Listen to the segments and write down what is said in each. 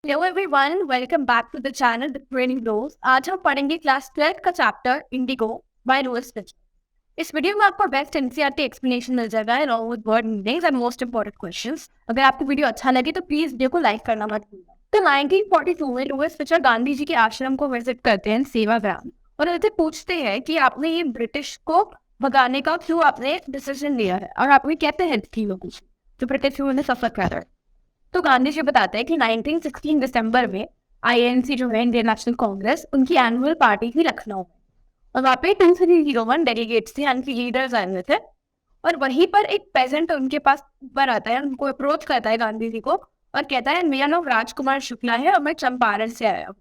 Hello everyone, welcome back to the channel the training rose. आज हम पढ़ेंगे class 12 का chapter Indigo by Louis Fischer. इस video में आपको बेस्ट एनसीईआरटी एक्सप्लेनेशन मिल जाएगा along with word meanings and most important questions. अगर आपको वीडियो अच्छा लगे तो प्लीज वीडियो को लाइक करना मत भूलना। तो 1942 में लुइस फिचर गांधी जी के आश्रम को विजिट करते हैं, सेवाग्राम, और उनसे पूछते हैं कि आपने ये ब्रिटिश को भगाने का क्यों आपने डिसीजन लिया है और आपने कैसे हेल्प की लोगों की जो ब्रिटिश ने सफर कर रहे हैं। तो गांधी जी बताते हैं कि 1916 दिसंबर में आईएनसी जो है, इंडियन नेशनल कांग्रेस, उनकी एनुअल पार्टी थी लखनऊ में, और वहाँ पे 2301 डेलीगेट्स थे, यानी कि लीडर्स आए हुए थे। और वहीं पर एक पेजेंट उनके पास ऊपर आता है, उनको अप्रोच करता है गांधी जी को और कहता है, मेरा नाम राजकुमार शुक्ला है और मैं चंपारण से आया हूँ,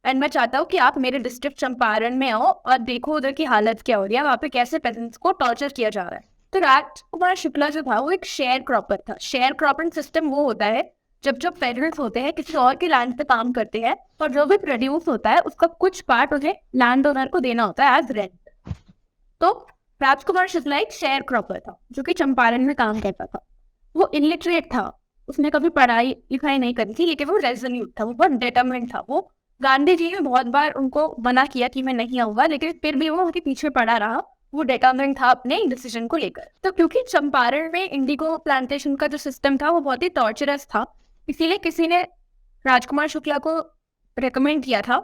एंड मैं चाहता हूँ कि आप मेरे डिस्ट्रिक्ट चंपारण में आओ और देखो उधर की हालत क्या हो रही है, वहाँ पे कैसे पेजेंट्स को टॉर्चर किया जा रहा है। तो राजकुमार शुक्ला जो था वो एक शेयर क्रॉपर था। शेयर क्रॉपिंग सिस्टम वो होता है जब जो फेडरल्स होते हैं किसी और के लैंड पे काम करते हैं और जो भी प्रोड्यूस होता है उसका कुछ पार्ट उन्हें लैंड ओनर को देना होता है एज रेंट। तो राजकुमार शुक्ला एक शेयर क्रॉपर था जो कि चंपारण में काम करता था। वो इलिटरेट था, उसने कभी पढ़ाई लिखाई नहीं करी थी, लेकिन वो रेजोल्यूट था, वो बहुत डिटरमिन्ड था। वो गांधी जी ने बहुत बार उनको मना किया कि मैं नहीं आऊंगा, लेकिन फिर भी वो उनके पीछे पड़ा रहा। वो डिटरमिन्ड था अपने डिसीजन को लेकर। तो क्योंकि चंपारण में इंडिगो प्लांटेशन का जो सिस्टम था वो बहुत ही टॉर्चरस था, इसीलिए किसी ने राजकुमार शुक्ला को रेकमेंड किया था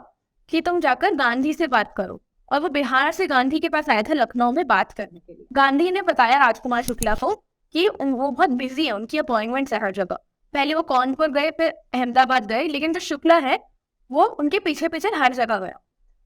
कि तुम जाकर गांधी से बात करो। और वो बिहार से गांधी के पास आया था लखनऊ में बात करने के लिए। गांधी ने बताया राजकुमार शुक्ला को कि वो बहुत बिजी है, उनकी अपॉइंटमेंट्स है हर जगह। पहले वो कानपुर गए, फिर अहमदाबाद गए, लेकिन जो शुक्ला है वो उनके पीछे पीछे हर जगह गया।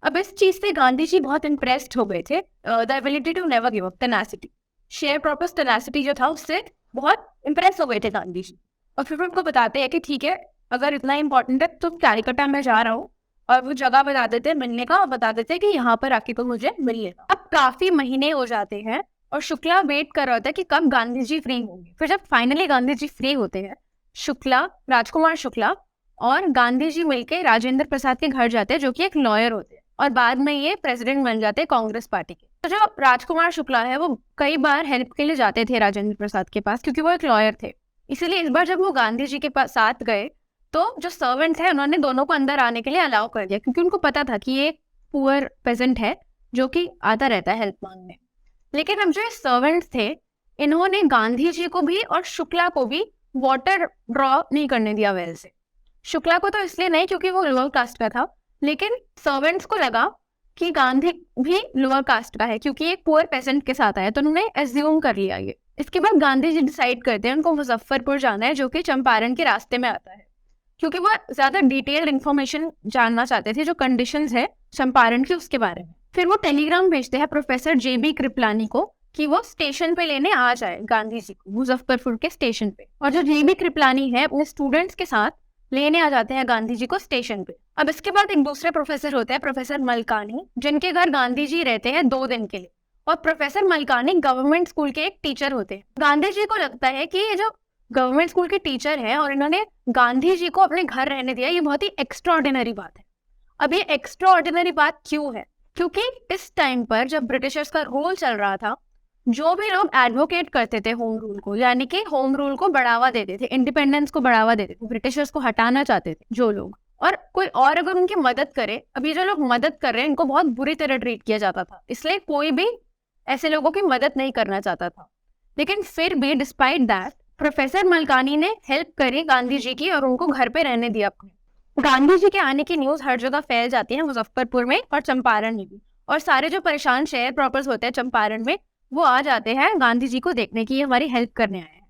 अब इस चीज से गांधी जी बहुत इम्प्रेस्ड हो गए थे। The ability to never give up, tenacity, sharecroppers tenacity जो था, उससे बहुत इम्प्रेस हो गए थे गांधी जी। और फिर उनको बताते हैं कि ठीक है, अगर इतना इंपॉर्टेंट है तो कैलकाटा में जा रहा हूँ, और वो जगह बता देते हैं मिलने का, और बता देते हैं कि यहाँ पर आके तो मुझे मिल लेगा। अब काफी महीने हो जाते हैं और शुक्ला वेट कर रहा होता है कि कब गांधी जी फ्री होंगे। फिर जब फाइनली गांधी जी फ्री होते हैं, शुक्ला, राजकुमार शुक्ला और गांधी जी मिलकर राजेंद्र प्रसाद के घर जाते हैं, जो कि एक लॉयर होते हैं, और बाद में ये प्रेसिडेंट बन जाते हैं कांग्रेस पार्टी के। तो जो राजकुमार शुक्ला है वो कई बार हेल्प के लिए जाते थे राजेंद्र प्रसाद के पास, क्योंकि वो एक लॉयर थे। इसीलिए इस बार जब वो गांधी जी के पास साथ गए तो जो सर्वेंट्स है उन्होंने दोनों को अंदर आने के लिए अलाउ कर दिया, क्योंकि उनको पता था कि ये पुअर पेजेंट है जो कि आता रहता है हेल्प मांगने। लेकिन अब जो सर्वेंट्स थे, इन्होंने गांधी जी को भी और शुक्ला को भी वाटर ड्रॉ नहीं करने दिया वेल से। शुक्ला को तो इसलिए नहीं क्योंकि वो लोअर कास्ट का था, लेकिन सर्वेंट्स को लगा कि गांधी भी लोअर कास्ट का है क्योंकि एक पुअर पेसेंट के साथ आया, तो उन्होंने एज्यूम कर लिया ये। इसके बाद गांधी जी डिसाइड करते हैं उनको मुजफ्फरपुर जाना है, जो कि चंपारण के रास्ते में आता है, क्योंकि वो ज्यादा डिटेल्ड इन्फॉर्मेशन जानना चाहते थे जो कंडीशंस है चंपारण की उसके बारे में। फिर वो टेलीग्राम भेजते हैं प्रोफेसर जेबी कृपलानी को कि वो स्टेशन पे लेने आ जाए गांधी जी को, मुजफ्फरपुर के स्टेशन पे। और जो जेबी कृपलानी है अपने स्टूडेंट्स के साथ लेने आ जाते हैं गांधी जी को स्टेशन पे। अब इसके बाद एक दूसरे प्रोफेसर होते हैं, प्रोफेसर मलकानी, जिनके घर गांधी जी रहते हैं 2 दिन के लिए। और प्रोफेसर मलकानी गवर्नमेंट स्कूल के एक टीचर होते हैं। गांधी जी को लगता है कि ये जो गवर्नमेंट स्कूल के टीचर हैं और इन्होंने गांधी जी को अपने घर रहने दिया, ये बहुत ही एक्स्ट्राऑर्डिनरी बात है। अब ये एक्स्ट्राऑर्डिनरी बात क्यों है? क्योंकि इस टाइम पर जब ब्रिटिशर्स का रूल चल रहा था, जो भी लोग एडवोकेट करते थे होम रूल को, यानी कि होम रूल को बढ़ावा देते थे, इंडिपेंडेंस को बढ़ावा देते थे, ब्रिटिशर्स को हटाना चाहते थे जो लोग, और कोई और अगर उनकी मदद करे, अभी जो लोग मदद कर रहे हैं इनको बहुत बुरी तरह ट्रीट किया जाता था, इसलिए कोई भी ऐसे लोगों की मदद नहीं करना चाहता था। लेकिन फिर भी डिस्पाइट दैट प्रोफेसर मलकानी ने हेल्प करी गांधी जी की और उनको घर पे रहने दिया अपने। गांधी जी के आने की न्यूज हर जगह फैल जाती है, मुजफ्फरपुर में और चंपारण में भी, और सारे जो परेशान शेयर प्रॉपर्स होते हैं चंपारण में वो आ जाते हैं गांधी जी को देखने की, हमारी हेल्प करने आए हैं।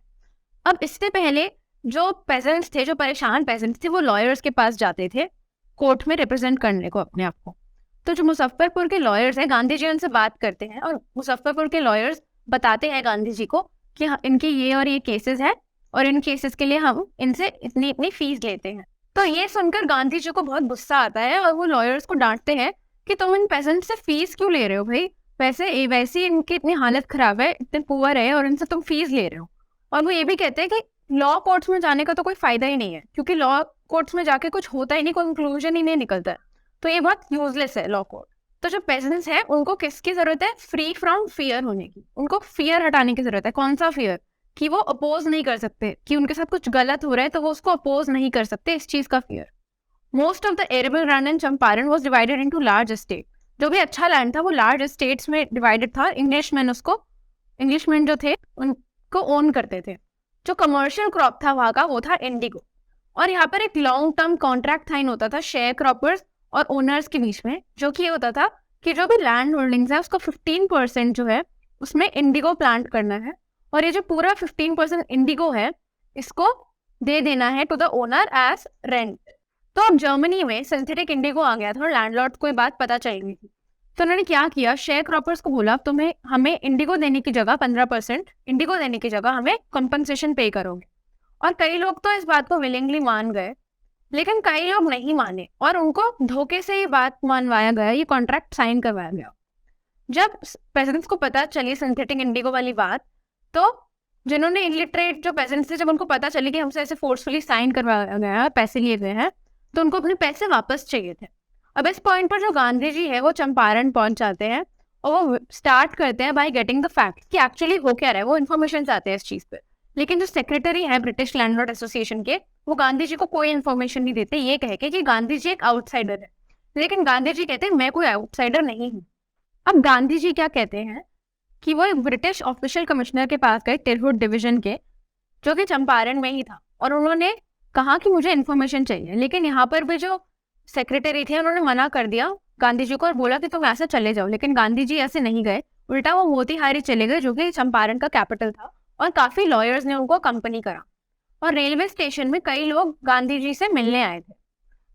अब इससे पहले जो पेजेंट्स थे, जो परेशान पेजेंट्स थे, वो लॉयर्स के पास जाते थे कोर्ट में रिप्रेजेंट करने को अपने आप को। तो जो मुजफ्फरपुर के लॉयर्स हैं, गांधी जी उनसे बात करते हैं और मुजफ्फरपुर के लॉयर्स बताते हैं गांधी जी को कि इनके ये और ये केसेस हैं और इन केसेस के लिए हम इनसे इतनी इतनी फीस लेते हैं। तो ये सुनकर गांधी जी को बहुत गुस्सा आता है और वो लॉयर्स को डांटते हैं कि तुम इन पेजेंट से फीस क्यों ले रहे हो भाई, वैसे इनकी इतनी हालत खराब है, इतने पुअर है, और इनसे तुम फीस ले रहे हो। और वो ये भी कहते हैं कि लॉ कोर्ट्स में जाने का तो कोई फायदा ही नहीं है, क्योंकि लॉ कोर्ट्स में जाके कुछ होता ही नहीं, कोई कंक्लूजन ही नहीं निकलता है, तो ये बहुत यूजलेस है लॉ कोर्ट। तो जो पेजेंट्स है उनको किसकी जरूरत है? फ्री फ्रॉम फियर होने की, उनको फियर हटाने की जरूरत है। कौन सा फियर? कि वो अपोज नहीं कर सकते, कि उनके साथ कुछ गलत हो रहा है तो वो उसको अपोज नहीं कर सकते, इस चीज का fear. Most of the arable land in Champaran was divided into large estate. जो भी अच्छा लैंड था वो लार्ज एस्टेट्स में डिवाइडेड था। इंग्लिशमैन जो थे उनको ओन करते थे। जो कमर्शियल क्रॉप था वहाँ का वो था इंडिगो। और यहाँ पर एक लॉन्ग टर्म कॉन्ट्रैक्ट साइन होता था शेयर क्रॉपर्स और ओनर्स के बीच में, जो कि ये होता था कि जो भी लैंड होल्डिंग्स है उसका 15% जो है उसमें इंडिगो प्लांट करना है, और ये जो पूरा 15% इंडिगो है इसको दे देना है to the owner as rent. तो अब जर्मनी में सिंथेटिक इंडिगो आ गया था और लैंडलॉर्ड को ये बात पता चल गई थी। तो उन्होंने क्या किया, शेयर क्रॉपर्स को बोला तुम्हें हमें इंडिगो देने की जगह 15% इंडिगो देने की जगह हमें कंपनसेशन पे करोगे। और कई लोग तो इस बात को विलिंगली मान गए, लेकिन कई लोग नहीं माने और उनको धोखे से ये बात मानवाया गया, ये कॉन्ट्रैक्ट साइन करवाया गया। जब पेजेंट्स को पता चली सिंथेटिक इंडिगो वाली बात, तो जिन्होंने इलिटरेट जो पेजेंट्स थे, जब उनको पता चली कि हमसे ऐसे फोर्सफुली साइन करवाया गया है, पैसे लिए गए हैं, तो उनको अपने पैसे वापस चाहिए थे। अब इस पॉइंट पर जो गांधी जी है वो चंपारण पहुंच जाते हैं और वो स्टार्ट करते हैं बाय गेटिंग द फैक्ट कि एक्चुअली हो क्या रहा है। वो इन्फॉर्मेशन चाहते हैं इस चीज पे, लेकिन जो सेक्रेटरी है ब्रिटिश लैंडलॉर्ड एसोसिएशन के, वो गांधी जी को कोई इन्फॉर्मेशन नहीं देते, ये कह के कि गांधी जी एक आउटसाइडर है। लेकिन गांधी जी कहते हैं मैं कोई आउटसाइडर नहीं हूँ। अब गांधी जी क्या कहते हैं कि वो एक ब्रिटिश ऑफिशियल कमिश्नर के पास गए टिरहुट डिवीजन के, जो कि चंपारण में ही था, और उन्होंने कहा कि मुझे इन्फॉर्मेशन चाहिए। लेकिन यहाँ पर भी जो सेक्रेटरी थे उन्होंने मना कर दिया गांधी जी को और बोला कि तुम ऐसे चले जाओ। लेकिन गांधी जी ऐसे नहीं गए, उल्टा वो मोतीहारी चले गए, जो कि चंपारण का कैपिटल था, और काफी लॉयर्स ने उनको कंपनी करा। और रेलवे स्टेशन में कई लोग गांधी जी से मिलने आए थे।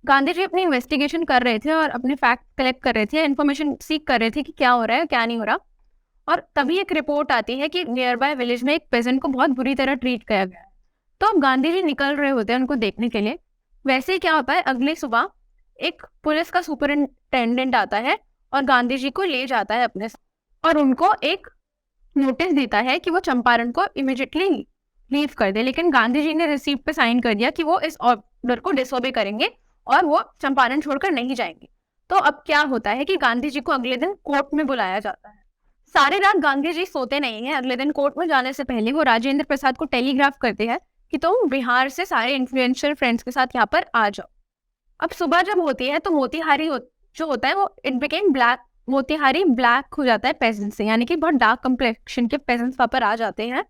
गांधी जी अपनी इन्वेस्टिगेशन कर रहे थे और अपने फैक्ट कलेक्ट कर रहे थे, इन्फॉर्मेशन सीख कर रहे थे कि क्या हो रहा है क्या नहीं हो रहा। और तभी एक रिपोर्ट आती है कि नियर बाय विलेज में एक पेजेंट को बहुत बुरी तरह ट्रीट किया गया है। तो अब गांधी जी निकल रहे होते हैं उनको देखने के लिए। वैसे ही क्या होता है, अगली सुबह एक पुलिस का सुपरिंटेंडेंट आता है और गांधी जी को ले जाता है अपने साथ, और उनको एक नोटिस देता है कि वो चंपारण को इमीडिएटली लीव कर दे। लेकिन गांधी जी ने रिसीप्ट पे साइन कर दिया कि वो इस ऑर्डर को डिसोबे करेंगे और वो चंपारण छोड़कर नहीं जाएंगे। तो अब क्या होता है कि गांधी जी को अगले दिन कोर्ट में बुलाया जाता है। सारी रात गांधी जी सोते नहीं है। अगले दिन कोर्ट में जाने से पहले वो राजेंद्र प्रसाद को टेलीग्राफ करते हैं कि तुम बिहार से सारे इन्फ्लुएंशियल फ्रेंड्स के साथ यहाँ पर आ जाओ। अब सुबह जब होती है तो मोतीहारी जो होता है वो it became black, Motihari black हो जाता है पेजेंट से, यानी कि बहुत डार्क कम्प्लेक्शन के पेजेंट्स वहां पर आ जाते हैं।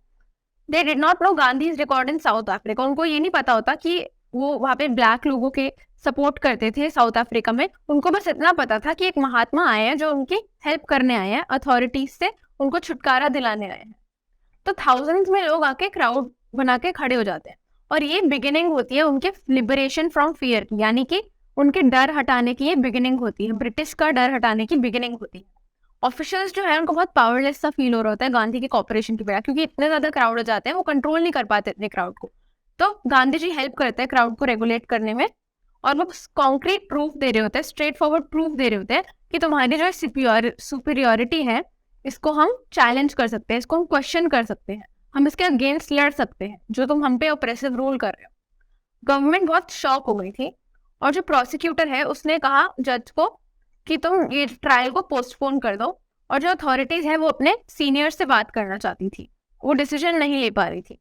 They did not know Gandhi is record in south Africa. उनको ये नहीं पता होता कि वो वहाँ पे ब्लैक लोगों के सपोर्ट करते थे साउथ अफ्रीका में। उनको बस इतना पता था कि एक महात्मा आए हैं जो उनकी हेल्प करने आए हैं, अथॉरिटीज से उनको छुटकारा दिलाने आए हैं। तो थाउजेंड्स में लोग आके क्राउड बना के खड़े हो जाते हैं, और ये बिगिनिंग होती है उनके लिबरेशन फ्रॉम फियर की, यानी कि उनके डर हटाने की ये बिगिनिंग होती है, ब्रिटिश का डर हटाने की बिगिनिंग होती है। ऑफिशियल्स जो है उनको बहुत पावरलेस सा फील हो रहा होता है गांधी की कॉपरेशन की वजह, क्योंकि इतने ज्यादा क्राउड हो जाते हैं, वो कंट्रोल नहीं कर पाते इतने क्राउड को। तो गांधी जी हेल्प करते हैं क्राउड को रेगुलेट करने में, और वो कॉन्क्रीट प्रूफ दे रहे होते हैं, स्ट्रेट फॉरवर्ड प्रूफ दे रहे होते हैं कि तुम्हारी जो सुपीरियोरिटी है इसको हम चैलेंज कर सकते हैं, इसको हम क्वेश्चन कर सकते हैं, हम इसके अगेंस्ट लड़ सकते हैं जो तुम हम पे ऑप्रेसिव रूल कर रहे हो। गवर्नमेंट बहुत शॉक हो गई थी, और जो प्रोसिक्यूटर है उसने कहा जज को कि तुम ये ट्रायल को पोस्टपोन कर दो। और जो अथॉरिटीज है वो अपने सीनियर से बात करना चाहती थी, वो डिसीजन नहीं ले पा रही थी।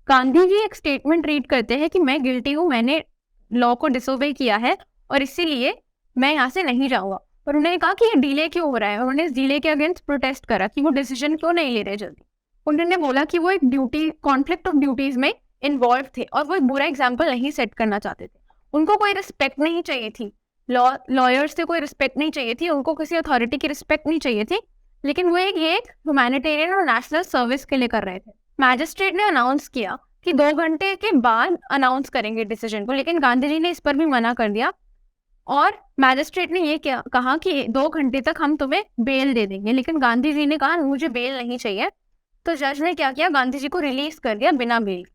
गांधी जी एक स्टेटमेंट रीड करते हैं कि मैं गिल्टी हूँ, मैंने लॉ को डिसोबे किया है और इसीलिए मैं यहाँ से नहीं जाऊंगा। और उन्होंने कहा कि ये डिले क्यों हो रहा है, उन्होंने इस डिले के अगेंस्ट प्रोटेस्ट करा कि वो डिसीजन क्यों नहीं ले रहे जल्दी। उन्होंने बोला कि वो एक ड्यूटी कॉन्फ्लिक्ट ऑफ ड्यूटीज में इन्वॉल्व थे और वो एक बुरा एग्जाम्पल नहीं सेट करना चाहते थे। उनको कोई रिस्पेक्ट नहीं चाहिए थी, लॉयर्स से कोई रिस्पेक्ट नहीं चाहिए थी, उनको किसी अथॉरिटी की रिस्पेक्ट नहीं चाहिए थी, लेकिन वो ये ह्यूमैनिटेरियन और नेशनल सर्विस के लिए कर रहे थे। मैजिस्ट्रेट ने अनाउंस किया कि 2 घंटे के बाद अनाउंस करेंगे डिसीजन को, लेकिन गांधी जी ने इस पर भी मना कर दिया। और मैजिस्ट्रेट ने ये कहा कि 2 घंटे तक हम तुम्हें बेल दे देंगे, लेकिन गांधी जी ने कहा मुझे बेल नहीं चाहिए। तो जज ने क्या किया, गांधी जी को रिलीज कर दिया बिना बेल।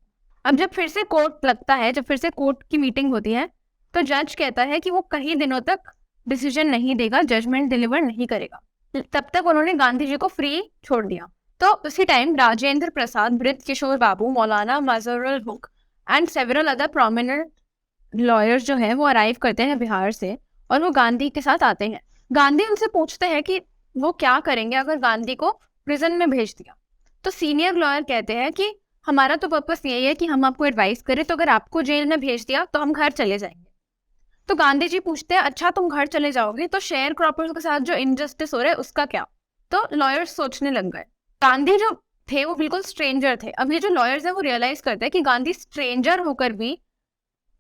अब जब फिर से कोर्ट लगता है, जब फिर से कोर्ट की मीटिंग होती है, तो जज कहता है कि वो कई दिनों तक डिसीजन नहीं देगा, जजमेंट डिलीवर नहीं करेगा। तब तक उन्होंने गांधी जी को फ्री छोड़ दिया। तो उसी time Rajendra Prasad, Brij Kishore Babu, Maulana Mazharul hook and several other prominent lawyers जो है वो अराइव करते हैं बिहार से, और वो गांधी के साथ आते हैं। गांधी उनसे पूछते हैं कि वो क्या करेंगे अगर गांधी को प्रिजन में भेज दिया। तो सीनियर लॉयर कहते हैं कि हमारा तो पर्पस यही है कि हम आपको एडवाइस करें, तो अगर आपको जेल में भेज दिया तो हम घर चले जाएंगे। तो गांधी जी पूछते हैं, अच्छा तुम घर चले जाओगे तो शेयर क्रॉपर्स के साथ जो इनजस्टिस हो रहा है उसका क्या? तो लॉयर्स सोचने लग गए। गांधी जो थे वो बिल्कुल स्ट्रेंजर थे। अब ये जो लॉयर्स है वो रियलाइज करते हैं कि गांधी स्ट्रेंजर होकर भी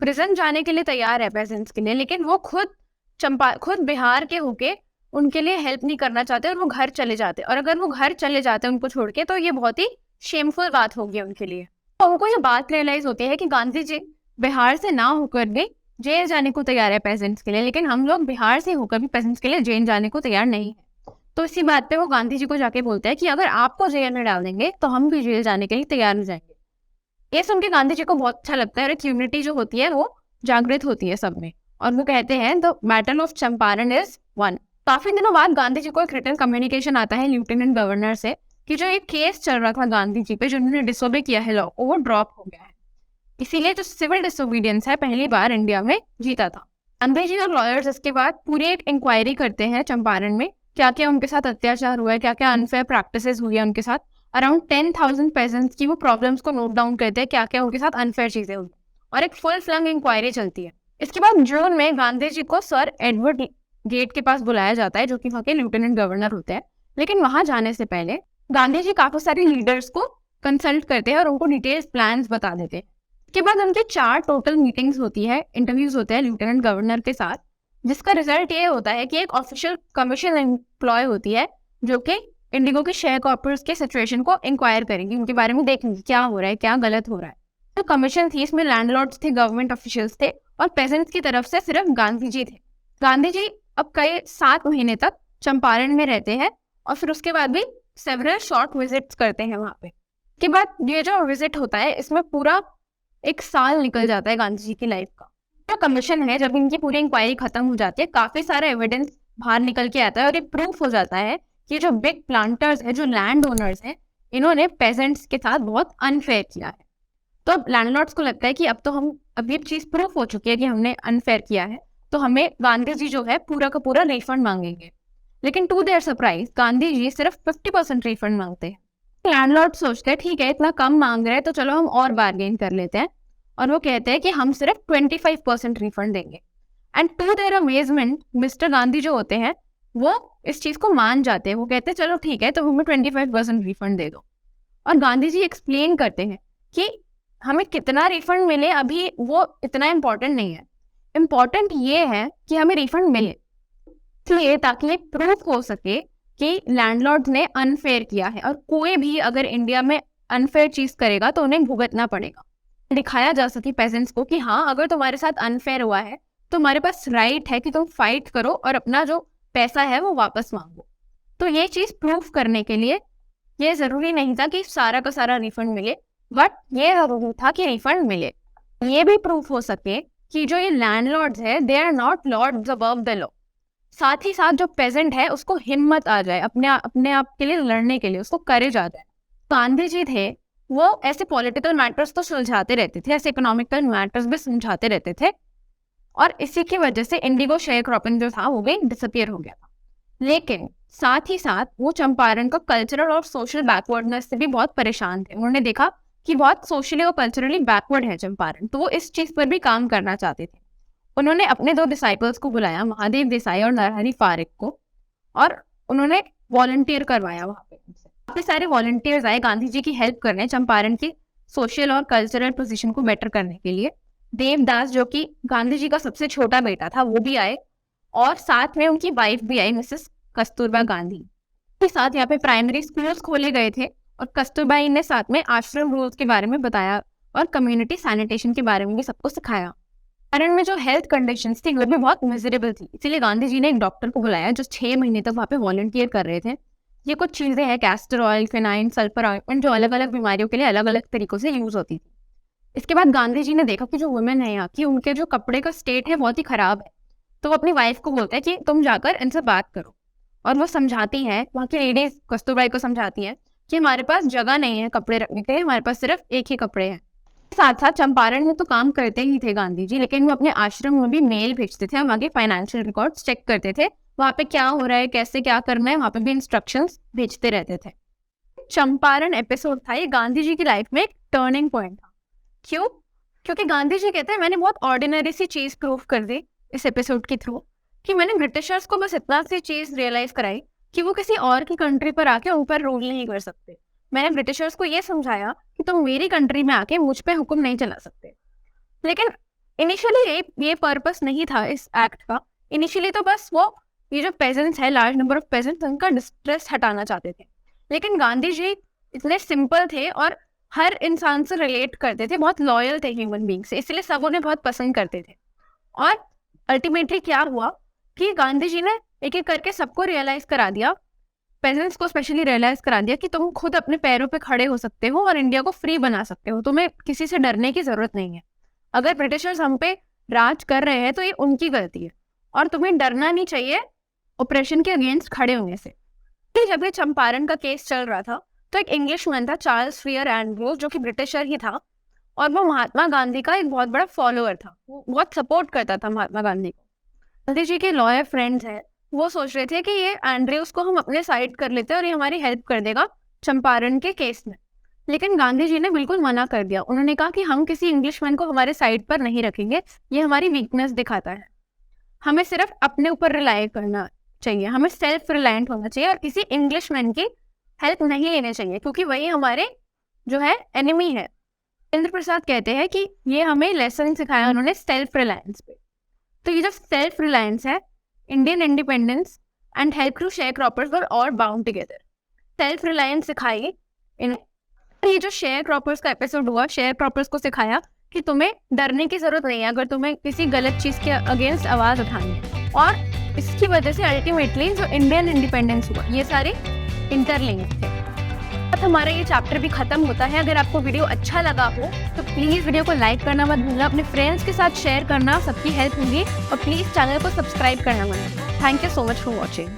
प्रिजन जाने के लिए तैयार है पेजेंट्स के लिए, लेकिन वो खुद बिहार के होके उनके लिए हेल्प नहीं करना चाहते और वो घर चले जाते। और अगर वो घर चले जाते उनको छोड़ के तो ये बहुत ही शेमफुल बात होगी उनके लिए। तो उनको ये बात रियलाइज होती है कि गांधी जी बिहार से ना होकर भी जेल जाने को तैयार है पेजेंट्स के लिए, लेकिन हम लोग बिहार से होकर भी पेजेंट्स के लिए जेल जाने को तैयार नहीं है। तो इसी बात पे वो गांधी जी को जाके बोलते हैं कि अगर आपको जेल में डाल देंगे तो हम भी जेल जाने के लिए तैयार हो जाएंगे। ये सुन के गांधी जी को बहुत अच्छा लगता है और एक यूनिटी जो होती है वो जागृत होती है सब में, और वो कहते हैं the battle of Champaran is one. काफी दिनों बाद गांधी जी को एक रिटन कम्युनिकेशन आता है लेफ्टिनेंट गवर्नर से कि जो एक केस चल रहा था गांधी जी पे, जो उन्होंने डिसोबे किया है लॉ, वो ड्रॉप हो गया है। इसीलिए जो सिविल डिसोबीडियंस है पहली बार इंडिया में जीता था। गांधी जी और लॉयर्स इसके बाद पूरी एक इंक्वायरी करते हैं चंपारण में, क्या क्या उनके साथ अत्याचार हुआ है, क्या क्या अनफेयर प्रैक्टिसेस हुई है उनके साथ। अराउंड 10,000 पेजेंट्स की वो प्रॉब्लम्स को नोट डाउन करते हैं, क्या क्या उनके साथ अनफेयर चीजें हुई, और एक फुल फ्लंग इंक्वायरी चलती है। इसके बाद जून में गांधी जी को सर एडवर्ड गेट के पास बुलाया जाता है, जो कि वहाँ के लेफ्टिनेंट गवर्नर होते हैं। लेकिन वहां जाने से पहले गांधी जी काफी सारे लीडर्स को कंसल्ट करते हैं और उनको डिटेल्स प्लान्स बता देते हैं। इसके बाद उनके 4 टोटल मीटिंग्स होती है, इंटरव्यूज होते हैं लेफ्टिनेंट गवर्नर के साथ, जिसका रिजल्ट ये होता है कि एक ऑफिशियल कमीशन एम्प्लॉय होती है जो कि इंडिगो के शेयर कॉर्पोरेट्स के सिचुएशन को इंक्वायर करेंगी, उनके बारे में देखेंगी क्या हो रहा है, क्या गलत हो रहा है। तो कमीशन थी, इसमें लैंडलॉर्ड्स थे, गवर्नमेंट ऑफिशियल्स थे, और पेजेंट्स की तरफ से सिर्फ गांधी जी थे। गांधी जी अब कई 7 महीने तक चंपारण में रहते हैं और फिर उसके बाद भी सेवरल शॉर्ट विजिट्स करते हैं वहां पे। के बाद ये जो विजिट होता है इसमें पूरा 1 साल निकल जाता है गांधी जी की लाइफ का। जो कमीशन है, जब इनकी पूरी इंक्वायरी खत्म हो जाती है, काफी सारा एविडेंस बाहर निकल के आता है और ये प्रूफ हो जाता है कि जो बिग प्लांटर्स है, जो लैंड ओनर्स हैं, इन्होंने पेजेंट्स के साथ बहुत अनफेयर किया है। तो अब लैंडलॉर्ड्स को लगता है कि अब ये चीज प्रूफ हो चुकी है कि हमने अनफेयर किया है, तो हमें गांधी जी जो है पूरा का पूरा रिफंड मांगेंगे। लेकिन to their surprise Gandhi ji सिर्फ 50% रिफंड मांगते हैं। लैंडलॉर्ड सोचते हैं ठीक है, इतना कम मांग रहे हैं तो चलो हम और बार्गेन कर लेते हैं, और वो कहते हैं कि हम सिर्फ 25% रिफंड देंगे। And to their amazement mister Gandhi जो होते हैं वो इस चीज को मान जाते हैं। वो कहते हैं चलो ठीक है, तो हमें 25% रिफंड दे दो। और गांधी जी एक्सप्लेन करते हैं कि हमें कितना रिफंड मिले अभी वो इतना इम्पोर्टेंट नहीं है, इम्पोर्टेंट ये है कि हमें रिफंड मिले, इसलिए ताकि प्रूफ हो सके कि लैंडलॉर्ड ने अनफेयर किया है, और कोई भी अगर इंडिया में अनफेयर चीज करेगा तो उन्हें भुगतना पड़ेगा। दिखाया जा सके पेजेंट्स को कि हाँ, अगर तुम्हारे साथ अनफेयर हुआ है तो तुम्हारे पास राइट है कि तुम फाइट करो और अपना जो पैसा है वो वापस मांगो। तो ये चीज प्रूफ करने के लिए ये जरूरी नहीं था कि सारा का सारा रिफंड मिले, बट ये जरूरी था कि रिफंड मिले। ये भी प्रूफ हो सके कि जो ये लैंडलॉर्ड्स है they are not lords above the law. साथ ही साथ जो पेजेंट है उसको हिम्मत आ जाए अपने आप के लिए लड़ने के लिए, उसको करेज आ जाए। गांधी जी थे वो ऐसे पॉलिटिकल मैटर्स तो सुलझाते रहते थे, ऐसे इकोनॉमिकल मैटर्स भी सुलझाते रहते थे, और इसी की वजह से इंडिगो शेयर क्रॉपिंग जो था वो भी डिसअपियर हो गया था। लेकिन साथ ही साथ वो चंपारण का कल्चरल और सोशल बैकवर्डनेस से भी बहुत परेशान थे। उन्होंने देखा कि बहुत सोशली और कल्चरली बैकवर्ड है चंपारण, तो वो इस चीज पर भी काम करना चाहते थे। उन्होंने अपने 2 डिसाइपल्स को बुलाया, महादेव देसाई और नरहरि फारिक को, और उन्होंने वॉलंटियर करवाया वहां पे। काफी सारे वॉलंटियर्स आए गांधी जी की हेल्प करने चंपारण की सोशल और कल्चरल पोजीशन को बेटर करने के लिए। देवदास जो कि गांधी जी का सबसे छोटा बेटा था वो भी आए, और साथ में उनकी वाइफ भी आई, मिसेस कस्तूरबा गांधी के साथ। यहाँ पे प्राइमरी स्कूल्स खोले गए थे और कस्तूरबाई ने साथ में आश्रम रूल्स के बारे में बताया और कम्युनिटी सैनिटेशन के बारे में भी सबको सिखाया। कारण में जो हेल्थ कंडीशंस थी वो भी बहुत मिजरेबल थी, इसीलिए गांधी जी ने एक डॉक्टर को बुलाया जो 6 महीने तक वहाँ पे वॉलंटियर कर रहे थे। ये कुछ चीजें हैं, कैस्टर ऑयल, फिनाइन, सल्फर ऑइंटमेंट, जो अलग अलग बीमारियों के लिए अलग अलग तरीकों से यूज होती थी। इसके बाद गांधी जी ने देखा कि जो वुमेन है यहाँ की, उनके जो कपड़े का स्टेट है बहुत ही खराब है, तो वो अपनी वाइफ को बोलते हैं कि तुम जाकर इनसे बात करो, और वो समझाती है, वहाँ की लेडीज कस्तूरबाई को समझाती है कि हमारे पास जगह नहीं है कपड़े रखने के लिए, हमारे पास सिर्फ एक ही कपड़े हैं। साथ साथ चंपारण में तो काम करते ही थे गांधी जी, लेकिन वो अपने आश्रम में भी मेल भेजते थे, वहाँ के फाइनेंशियल रिकॉर्ड्स चेक करते थे, वहाँ पे क्या हो रहा है, कैसे क्या करना है, वहाँ पे भी इंस्ट्रक्शंस भेजते रहते थे। चंपारण एपिसोड था ये गांधी जी की लाइफ में एक टर्निंग पॉइंट था। क्यों? क्योंकि गांधी जी कहते हैं मैंने बहुत ऑर्डिनरी सी चीज़ प्रूव कर दी इस एपिसोड के थ्रू कि मैंने ब्रिटिशर्स को बस इतना सी चीज़ रियलाइज़ कराई कि वो किसी और की कंट्री पर आके ऊपर रूल नहीं कर सकते। मैंने ब्रिटिशर्स को ये समझाया कि तुम मेरी कंट्री में आके मुझ पे हुक्म नहीं चला सकते। लेकिन इनिशियली ये पर्पस नहीं था इस एक्ट का। इनिशियली तो बस वो ये जो पेजेंट्स है, लार्ज नंबर ऑफ पेजेंट्स, उनका डिस्ट्रेस हटाना चाहते थे। लेकिन गांधी जी इतने सिंपल थे और हर इंसान से रिलेट करते थे, बहुत लॉयल थे ह्यूमन बींग से, इसलिए सब उन्हें बहुत पसंद करते थे। और अल्टीमेटली क्या हुआ कि गांधी जी ने एक एक करके सबको रियलाइज करा दिया, पेजेंट्स को स्पेशली रियलाइज करा दिया कि तुम खुद अपने पैरों पे खड़े हो सकते हो और इंडिया को फ्री बना सकते हो, तुम्हें किसी से डरने की जरूरत नहीं है। अगर ब्रिटिशर्स हम पे राज कर रहे हैं तो ये उनकी गलती है और तुम्हें डरना नहीं चाहिए ऑपरेशन के अगेंस्ट खड़े होने से। जब ये चंपारण का केस चल रहा था तो एक इंग्लिशमैन था, चार्ल्स फियर एंड्रूज, जो कि ब्रिटिशर ही था और वो महात्मा गांधी का एक बहुत बड़ा फॉलोअर था। वो बहुत सपोर्ट करता था महात्मा गांधी को। गांधी जी के लॉयर फ्रेंड्स हैं, वो सोच रहे थे कि ये एंड्रूज को हम अपने साइड कर लेते हैं और ये हमारी हेल्प कर देगा चंपारण के केस में। लेकिन गांधी जी ने बिल्कुल मना कर दिया। उन्होंने कहा कि हम किसी इंग्लिशमैन को हमारे साइड पर नहीं रखेंगे, ये हमारी वीकनेस दिखाता है। हमें सिर्फ अपने ऊपर रिलाई करना चाहिए, हमें सेल्फ रिलायंट होना चाहिए और किसी इंग्लिशमैन की हेल्प नहीं लेनी चाहिए, क्योंकि वही हमारे जो है एनिमी है। इंद्र प्रसाद कहते हैं कि ये हमें लेसन सिखाया उन्होंने सेल्फ रिलायंस पे। तो ये जो सेल्फ रिलायंस है, Indian independence and help to sharecroppers were all bound together. Self reliance सिखाई ये जो शेयर क्रॉपर्स का एपिसोड हुआ, शेयर क्रॉपर्स को सिखाया कि तुम्हें डरने की जरूरत नहीं है अगर तुम्हें किसी गलत चीज के अगेंस्ट आवाज उठानी है। और इसकी वजह से अल्टीमेटली जो इंडियन इंडिपेंडेंस हुआ, ये सारे इंटरलिंक्ड थे। अब हमारा ये चैप्टर भी खत्म होता है। अगर आपको वीडियो अच्छा लगा हो तो प्लीज़ वीडियो को लाइक करना मत भूलना, अपने फ्रेंड्स के साथ शेयर करना, सबकी हेल्प होगी। और प्लीज़ चैनल को सब्सक्राइब करना मत भूलना। Thank you so much for watching.